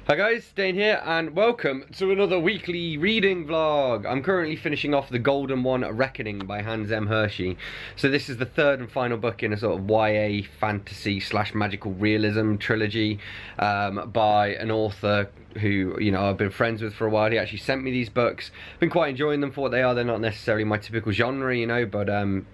Hi guys, Dane here and welcome to another weekly reading vlog. I'm currently finishing off The Golden One, Reckoning by Hans M. Hirschi. So this is the third and final book in a sort of YA fantasy / magical realism trilogy by an author who, you know, I've been friends with for a while. He actually sent me these books. I've been quite enjoying them for what they are. They're not necessarily my typical genre, you know, but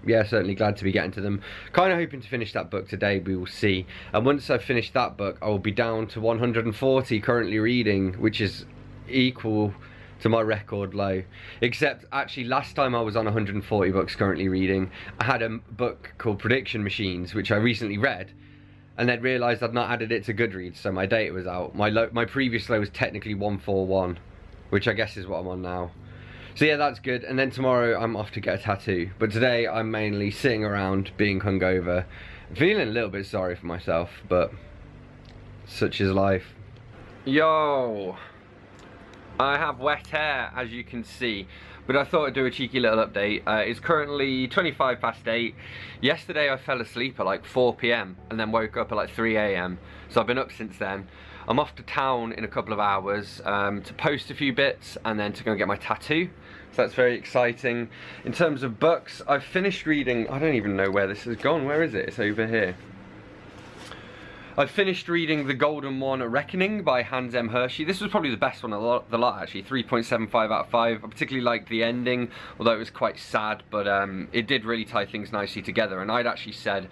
yeah, certainly glad to be getting to them. Kind of hoping to finish that book today, we will see. And once I've finished that book, I will be down to 140 currently reading, which is equal to my record low. Except actually last time I was on 140 books currently reading, I had a book called Prediction Machines, which I recently read, and then realised I'd not added it to Goodreads, so my data was out. My previous low was technically 141, which I guess is what I'm on now. So yeah, that's good. And then tomorrow I'm off to get a tattoo. But today I'm mainly sitting around being hungover, feeling a little bit sorry for myself, but such is life. Yo! I have wet hair, as you can see, but I thought I'd do a cheeky little update. It's currently 25 past 8. Yesterday I fell asleep at like 4 PM and then woke up at like 3 AM. So I've been up since then. I'm off to town in a couple of hours to post a few bits and then to go and get my tattoo. So that's very exciting. In terms of books, I've finished reading, I don't even know where this has gone. Where is it? It's over here. I've finished reading The Golden One, Reckoning by Hans M. Hirschi. This was probably the best one of the lot actually, 3.75 out of 5. I particularly liked the ending, although it was quite sad, but it did really tie things nicely together. And I'd actually said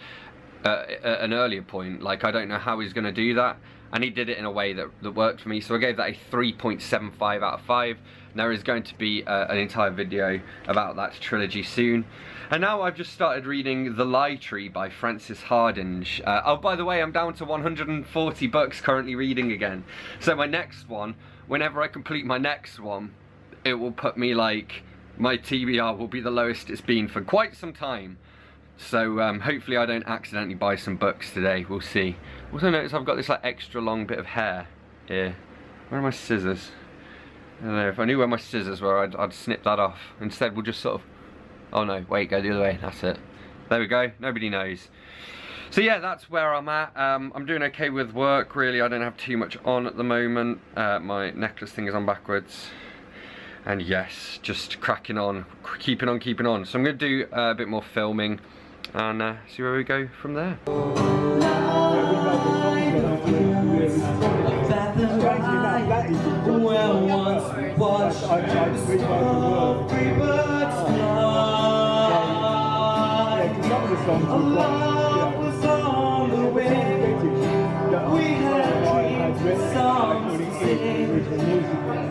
at an earlier point, like, I don't know how he's going to do that. And he did it in a way that worked for me, so I gave that a 3.75 out of 5. And there is going to be an entire video about that trilogy soon. And now I've just started reading The Lie Tree by Frances Hardinge. Oh, by the way, I'm down to 140 books currently reading again. So my next one, whenever I complete my next one, it will put me like, my TBR will be the lowest it's been for quite some time. So hopefully I don't accidentally buy some books today, we'll see. Also notice I've got this like extra long bit of hair here. Where are my scissors? I don't know, if I knew where my scissors were, I'd snip that off. Instead we'll just sort of, oh no, wait, go the other way, that's it. There we go, nobody knows. So yeah, that's where I'm at. I'm doing okay with work, really. I don't have too much on at the moment. My necklace thing is on backwards. And yes, just cracking on, keeping on, keeping on. So I'm gonna do a bit more filming and see where we go from there.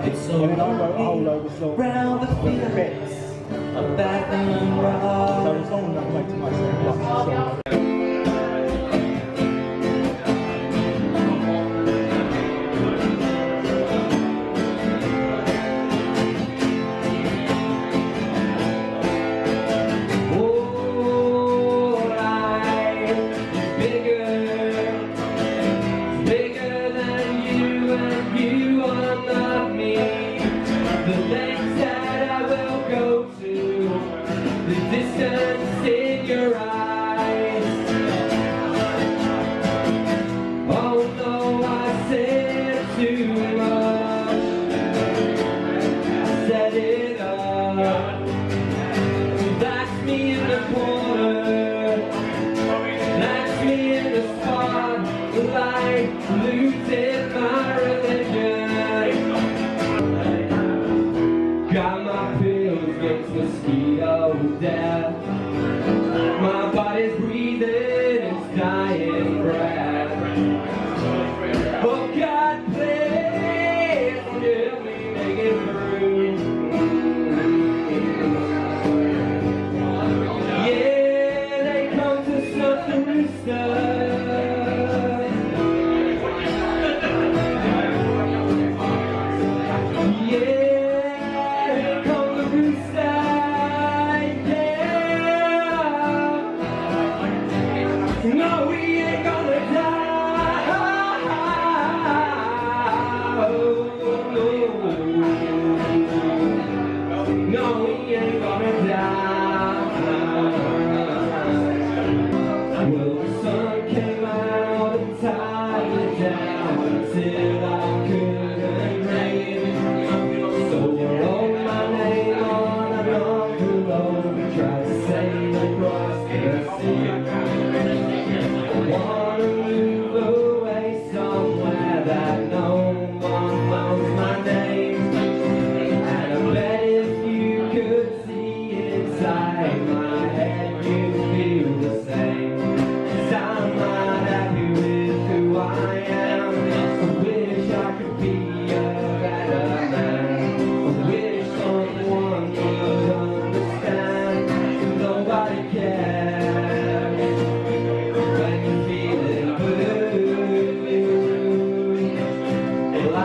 It's so lonely round the fields of Batham Road. Distance in your eyes.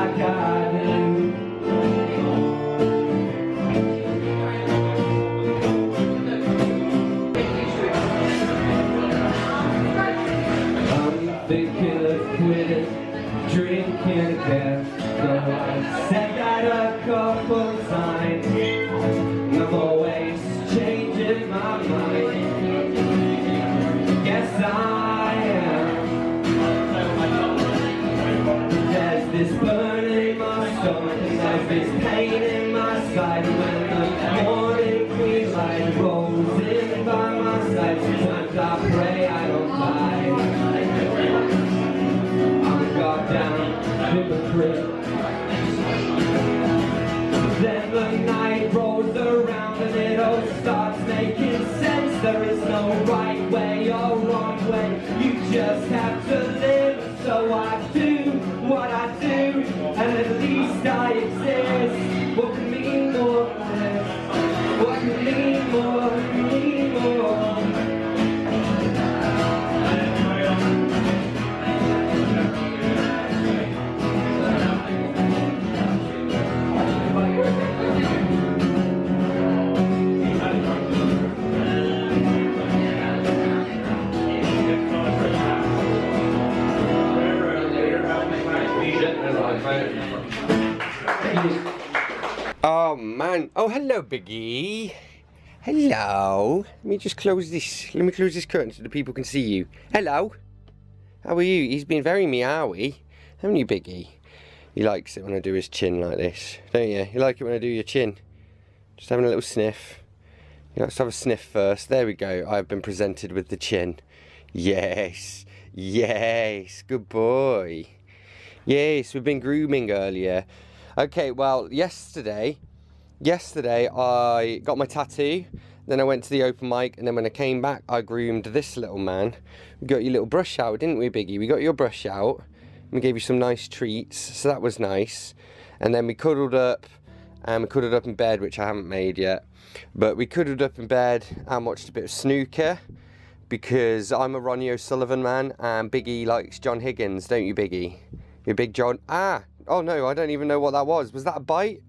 like I do. I'm thinking of quitting, drinking again. So I said that a couple times, and I'm always changing my mind. Yes, I am. There's this burn in my stomach, and there's this pain in my side. When the morning green light rolls in by my side, sometimes I pray I don't die. I'm a goddamn hypocrite. Then the night rolls around and it all starts making sense. There is no right way or wrong way, you just have to live. So I do what I do, and at least I exist. What can mean more than this? What can mean more, mean more? Oh man. Oh, hello, Biggie. Hello. Let me just close this. Let me close this curtain so the people can see you. Hello. How are you? He's been very meowy, haven't you, Biggie? He likes it when I do his chin like this, don't you? You like it when I do your chin? Just having a little sniff. He likes to have a sniff first. There we go. I've been presented with the chin. Yes. Yes. Good boy. Yes, we've been grooming earlier. Okay, well, yesterday I got my tattoo, then I went to the open mic, and then when I came back, I groomed this little man. We got your little brush out, didn't we, Biggie? We got your brush out, and we gave you some nice treats, so that was nice. And then we cuddled up, and we cuddled up in bed, which I haven't made yet. But we cuddled up in bed and watched a bit of snooker, because I'm a Ronnie O'Sullivan man, and Biggie likes John Higgins, don't you, Biggie? You're a big John... Oh no, I don't even know what that was. Was that a bite?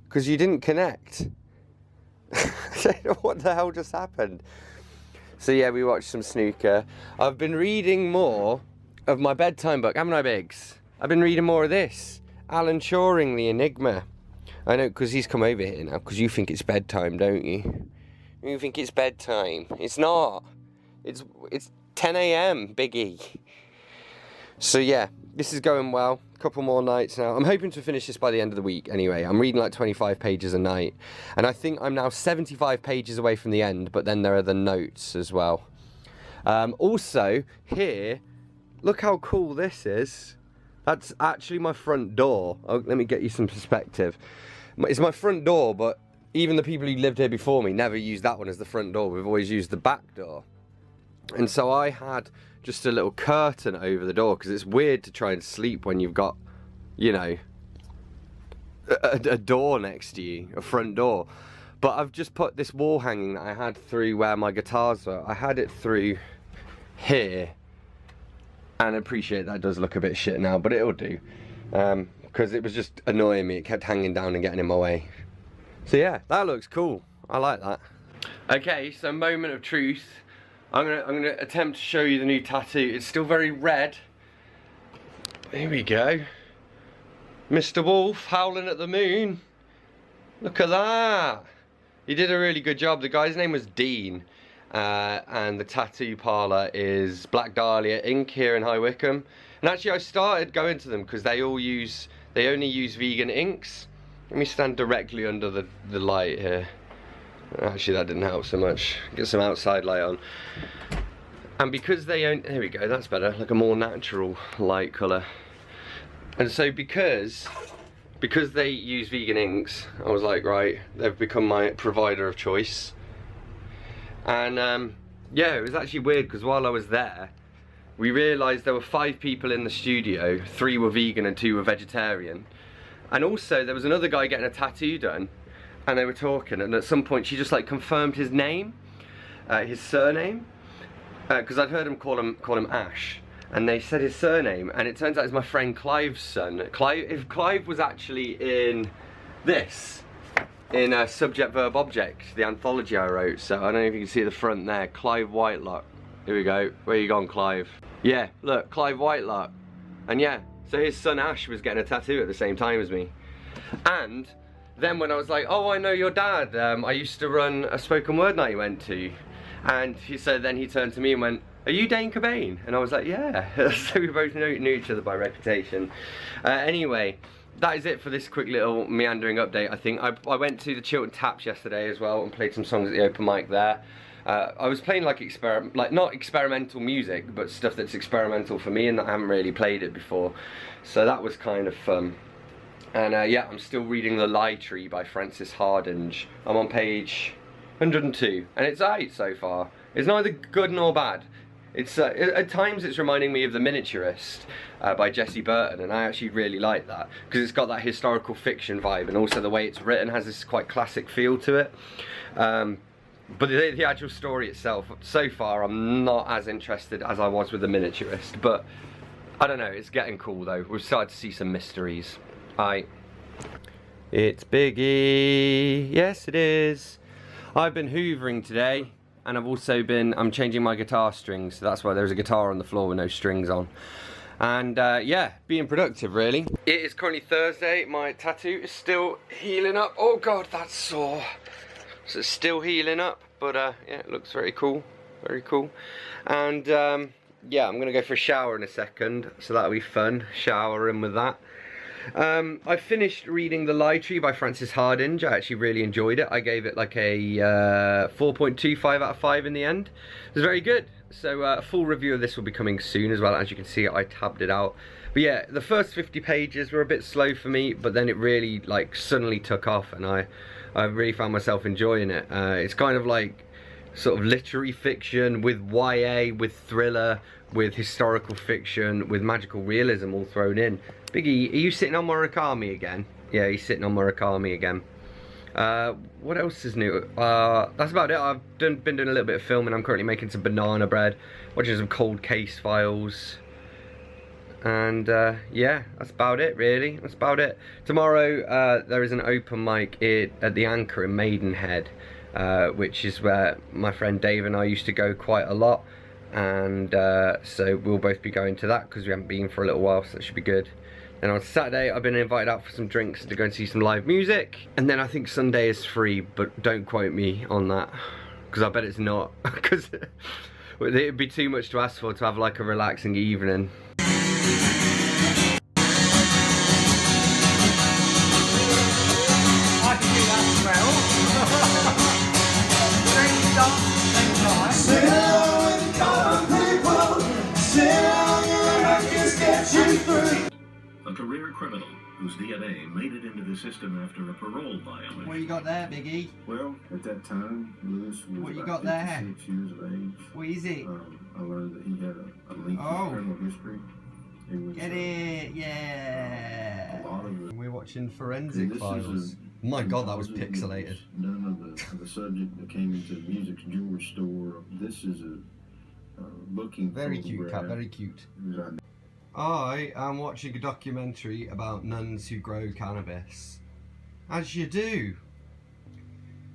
Because you didn't connect. I don't know what the hell just happened. So yeah, we watched some snooker. I've been reading more of my bedtime book, haven't I, Biggs? I've been reading more of this. Alan Turing, the Enigma. I know, because he's come over here now, because you think it's bedtime, don't you? You think it's bedtime. It's not. It's 10 AM, Biggie. So yeah, this is going well. A couple more nights now. I'm hoping to finish this by the end of the week anyway. I'm reading like 25 pages a night. And I think I'm now 75 pages away from the end, but then there are the notes as well. Also, here, look how cool this is. That's actually my front door. Oh, let me get you some perspective. It's my front door, but even the people who lived here before me never used that one as the front door. We've always used the back door. And so I had just a little curtain over the door, because it's weird to try and sleep when you've got, you know, a door next to you, a front door. But I've just put this wall hanging that I had through where my guitars were. I had it through here, and I appreciate that does look a bit shit now, but it'll do, because it was just annoying me. It kept hanging down and getting in my way. So yeah, that looks cool. I like that. Okay, so moment of truth. I'm gonna attempt to show you the new tattoo. It's still very red. Here we go. Mr. Wolf howling at the moon. Look at that. He did a really good job. The guy's name was Dane, and the tattoo parlour is Black Dahlia Ink here in High Wycombe. And actually, I started going to them because they only use vegan inks. Let me stand directly under the light here. Actually, that didn't help so much. Get some outside light on. And because they own... There we go, that's better. Like a more natural light colour. And so because they use vegan inks, I was like, right, they've become my provider of choice. And yeah, it was actually weird, because while I was there, we realised there were 5 people in the studio. 3 were vegan and 2 were vegetarian. And also, there was another guy getting a tattoo done, and they were talking, and at some point she just like confirmed his name, his surname, because I'd heard him call him Ash, and they said his surname, and it turns out it's my friend Clive's son. If Clive was actually in this, in Subject Verb Object, the anthology I wrote, so I don't know if you can see the front there, Clive Whitelock. Here we go. Where you gone, Clive? Yeah, look, Clive Whitelock. And yeah, so his son Ash was getting a tattoo at the same time as me. And then when I was like, oh, I know your dad, I used to run a spoken word night he went to. And he said, then he turned to me and went, are you Dane Cobain? And I was like, yeah. So we both knew each other by reputation. Anyway, that is it for this quick little meandering update, I think. I went to the Chiltern Taps yesterday as well and played some songs at the open mic there. I was playing like not experimental music, but stuff that's experimental for me and I haven't really played it before. So that was kind of fun. And yeah, I'm still reading The Lie Tree by Francis Hardinge. I'm on page 102, and it's alright so far. It's neither good nor bad. It's at times it's reminding me of The Miniaturist by Burton, and I actually really like that because it's got that historical fiction vibe, and also the way it's written has this quite classic feel to it. But the actual story itself, so far, I'm not as interested as I was with The Miniaturist. But I don't know, it's getting cool though. We've started to see some mysteries. It's Biggie. Yes, it is. I've been hoovering today, and I've also I'm changing my guitar strings, so that's why there's a guitar on the floor with no strings on. And yeah, being productive really. It is currently Thursday, my tattoo is still healing up. Oh god, that's sore. So it's still healing up, but yeah, it looks very cool, very cool. And yeah, I'm gonna go for a shower in a second, so that'll be fun, showering with that. I finished reading The Lie Tree by Francis Hardinge. I actually really enjoyed it. I gave it like a 4.25 out of 5 in the end. It was very good. So a full review of this will be coming soon as well. As you can see, I tabbed it out. But yeah, the first 50 pages were a bit slow for me, but then it really like suddenly took off, and I really found myself enjoying it. It's kind of like sort of literary fiction with YA, with thriller, with historical fiction, with magical realism all thrown in. Biggie, are you sitting on Murakami again? Yeah, he's sitting on Murakami again. What else is new? That's about it. I've been doing a little bit of filming. I'm currently making some banana bread, watching some Cold Case files. And yeah, that's about it really. That's about it. Tomorrow there is an open mic at the Anchor in Maidenhead, which is where my friend Dave and I used to go quite a lot. And so we'll both be going to that because we haven't been for a little while, so that should be good. And on Saturday I've been invited out for some drinks and to go and see some live music. And then I think Sunday is free, but don't quote me on that because I bet it's not, because it'd be too much to ask for to have like a relaxing evening. I can do that well. Sing a career criminal whose DNA made it into the system after a parole violation. What you got there, Biggie? Well, at that time, Lewis was What you about got there? 56 years of age. What is it? I learned that he had a lengthy criminal history. It was, Get it, yeah. a lot of the, We're watching and Forensic this Files. is My god, that was composite. pixelated. None of the subject that came into the music's jewelry store. This is a looking Very cute cat, photograph. very cute. It was I am watching a documentary about nuns who grow cannabis. As you do.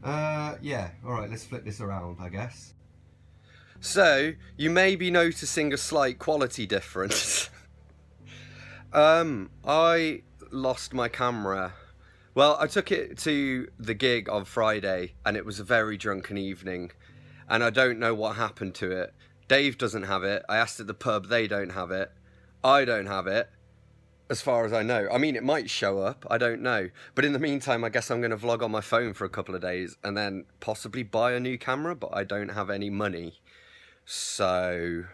Yeah, alright, let's flip this around, I guess. So, you may be noticing a slight quality difference. I lost my camera. Well, I took it to the gig on Friday, and it was a very drunken evening, and I don't know what happened to it. Dave doesn't have it. I asked at the pub, they don't have it. I don't have it, as far as I know. I mean, it might show up, I don't know. But in the meantime, I guess I'm going to vlog on my phone for a couple of days and then possibly buy a new camera, but I don't have any money. So,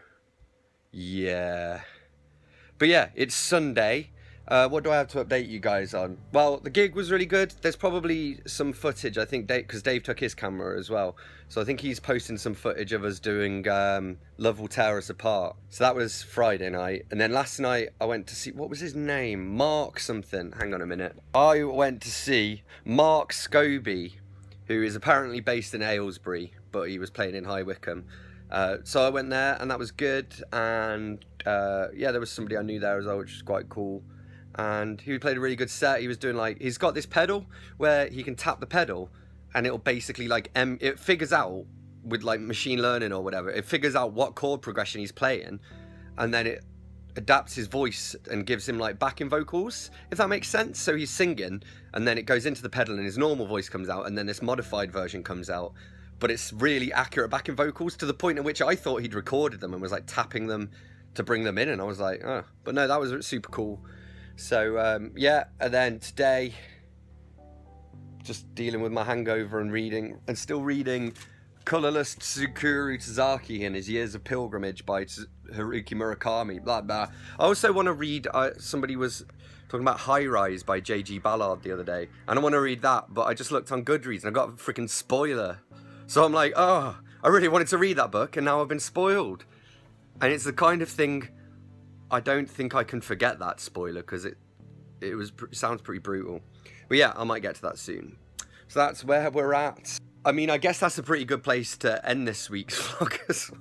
yeah. But yeah, it's Sunday. What do I have to update you guys on? Well, the gig was really good. There's probably some footage, I think, because Dave took his camera as well. So I think he's posting some footage of us doing Love Will Tear Us Apart. So that was Friday night. And then last night I went to see, what was his name? Mark something. Hang on a minute. I went to see Mark Scobie, who is apparently based in Aylesbury, but he was playing in High Wycombe. So I went there and that was good. And yeah, there was somebody I knew there as well, which was quite cool. And he played a really good set. He was doing like, he's got this pedal where he can tap the pedal and it'll basically like, it figures out with like machine learning or whatever, it figures out what chord progression he's playing, and then it adapts his voice and gives him like backing vocals, if that makes sense. So he's singing and then it goes into the pedal and his normal voice comes out, and then this modified version comes out, but it's really accurate backing vocals, to the point at which I thought he'd recorded them and was like tapping them to bring them in, and I was like, oh. But no, that was super cool. So yeah, and then today, just dealing with my hangover and reading, and still reading Colorless Tsukuru Tazaki and His Years of Pilgrimage by Haruki Murakami, blah blah. I also want to read, somebody was talking about High Rise by J.G. Ballard the other day, and I want to read that, but I just looked on Goodreads and I got a freaking spoiler. So I'm like, oh, I really wanted to read that book and now I've been spoiled. And it's the kind of thing, I don't think I can forget that spoiler, because it sounds pretty brutal. But yeah, I might get to that soon. So that's where we're at. I mean, I guess that's a pretty good place to end this week's vlog.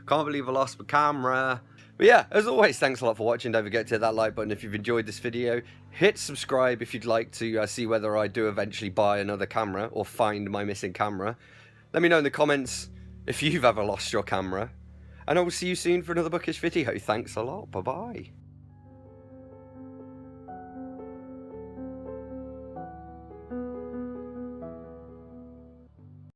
Can't believe I lost my camera. But yeah, as always, thanks a lot for watching. Don't forget to hit that like button if you've enjoyed this video. Hit subscribe if you'd like to see whether I do eventually buy another camera or find my missing camera. Let me know in the comments if you've ever lost your camera. And I will see you soon for another bookish video. Thanks a lot. Bye-bye.